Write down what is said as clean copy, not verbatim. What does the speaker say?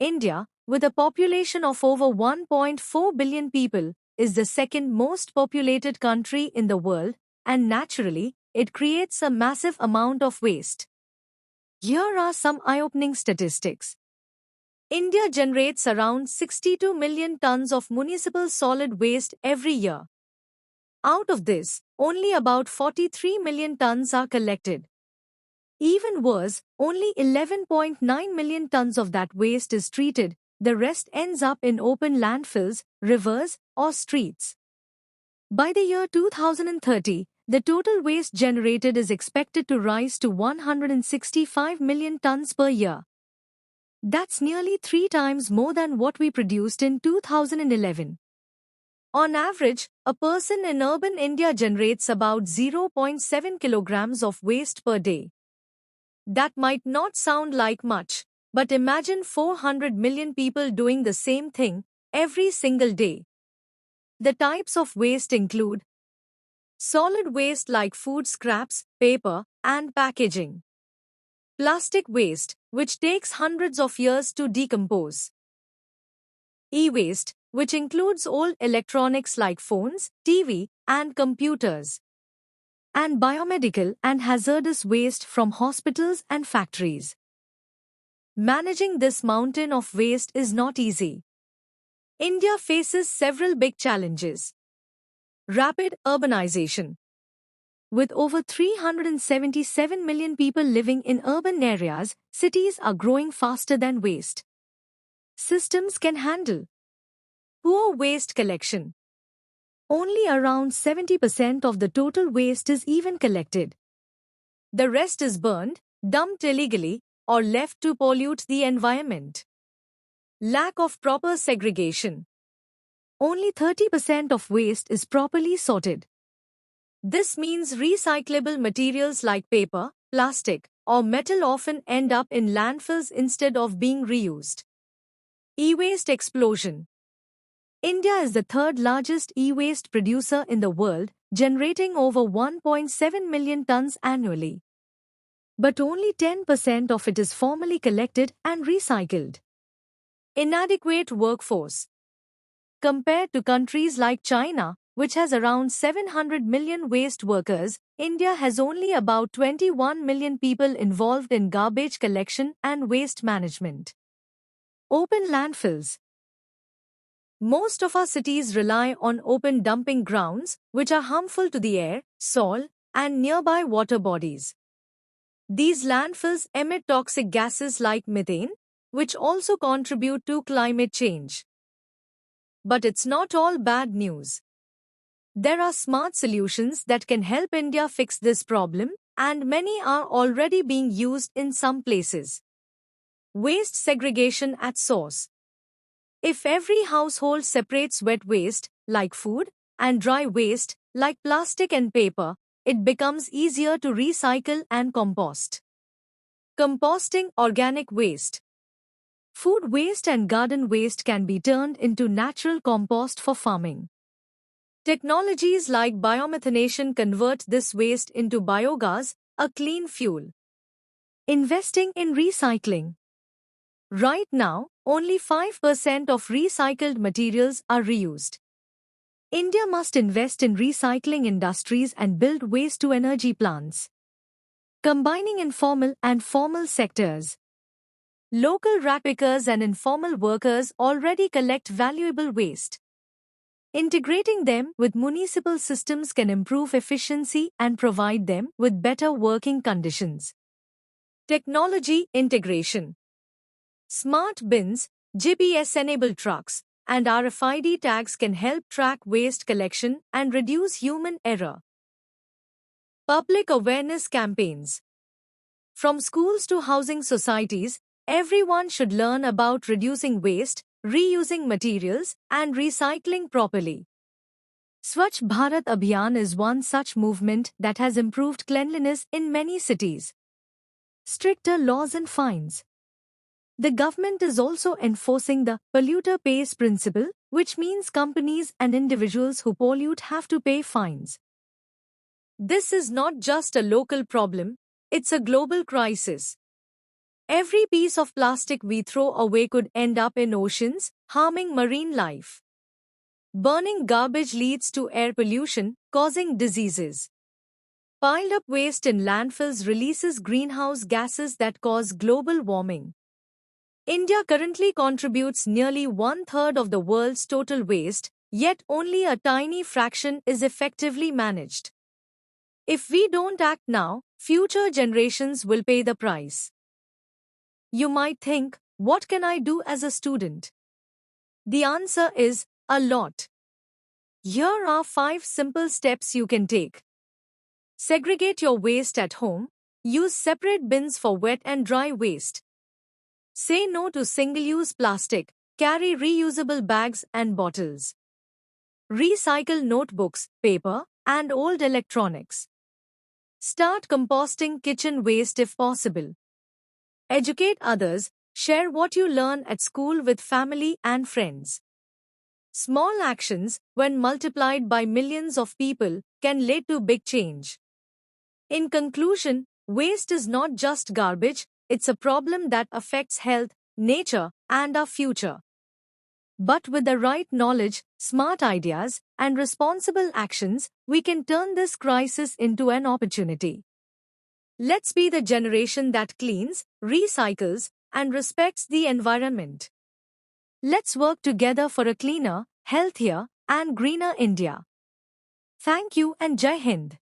India, with a population of over 1.4 billion people, is the second most populated country in the world, and naturally, it creates a massive amount of waste. Here are some eye-opening statistics. India generates around 62 million tons of municipal solid waste every year. Out of this, only about 43 million tons are collected. Even worse, only 11.9 million tons of that waste is treated, the rest ends up in open landfills, rivers, or streets. By the year 2030, the total waste generated is expected to rise to 165 million tons per year. That's nearly 3 times more than what we produced in 2011. On average, a person in urban India generates about 0.7 kilograms of waste per day. That might not sound like much, but imagine 400 million people doing the same thing every single day. The types of waste include solid waste like food scraps, paper, and packaging. Plastic waste, which takes hundreds of years to decompose. E-waste, which includes old electronics like phones, TV, and computers. And biomedical and hazardous waste from hospitals and factories. Managing this mountain of waste is not easy. India faces several big challenges. Rapid urbanization. With over 377 million people living in urban areas, cities are growing faster than waste systems can handle. Poor waste collection. Only around 70% of the total waste is even collected. The rest is burned, dumped illegally, or left to pollute the environment. Lack of proper segregation. Only 30% of waste is properly sorted. This means recyclable materials like paper, plastic, or metal often end up in landfills instead of being reused. E-waste explosion. India is the third largest e-waste producer in the world, generating over 1.7 million tons annually. But only 10% of it is formally collected and recycled. Inadequate workforce. Compared to countries like China, which has around 700 million waste workers, India has only about 21 million people involved in garbage collection and waste management. Open landfills. Most of our cities rely on open dumping grounds, which are harmful to the air, soil, and nearby water bodies. These landfills emit toxic gases like methane, which also contribute to climate change. But it's not all bad news. There are smart solutions that can help India fix this problem, and many are already being used in some places. Waste segregation at source. If every household separates wet waste, like food, and dry waste, like plastic and paper, it becomes easier to recycle and compost. Composting organic waste. Food waste and garden waste can be turned into natural compost for farming. Technologies like biomethanation convert this waste into biogas, a clean fuel. Investing in recycling. Right now, only 5% of recycled materials are reused. India must invest in recycling industries and build waste-to-energy plants. Combining informal and formal sectors. Local rackpickers and informal workers already collect valuable waste. Integrating them with municipal systems can improve efficiency and provide them with better working conditions. Technology integration. Smart bins, GPS-enabled trucks, and RFID tags can help track waste collection and reduce human error. Public awareness campaigns. From schools to housing societies, everyone should learn about reducing waste, reusing materials, and recycling properly. Swachh Bharat Abhiyan is one such movement that has improved cleanliness in many cities. Stricter laws and fines. The government is also enforcing the polluter pays principle, which means companies and individuals who pollute have to pay fines. This is not just a local problem, it's a global crisis. Every piece of plastic we throw away could end up in oceans, harming marine life. Burning garbage leads to air pollution, causing diseases. Piled up waste in landfills releases greenhouse gases that cause global warming. India currently contributes nearly one-third of the world's total waste, yet only a tiny fraction is effectively managed. If we don't act now, future generations will pay the price. You might think, what can I do as a student? The answer is a lot. Here are 5 simple steps you can take. Segregate your waste at home. Use separate bins for wet and dry waste. Say no to single-use plastic. Carry reusable bags and bottles. Recycle notebooks, paper, and old electronics. Start composting kitchen waste if possible. Educate others. Share what you learn at school with family and friends. Small actions, when multiplied by millions of people, can lead to big change. In conclusion, waste is not just garbage, it's a problem that affects health, nature, and our future. But with the right knowledge, smart ideas, and responsible actions, we can turn this crisis into an opportunity. Let's be the generation that cleans, recycles, and respects the environment. Let's work together for a cleaner, healthier, and greener India. Thank you and Jai Hind.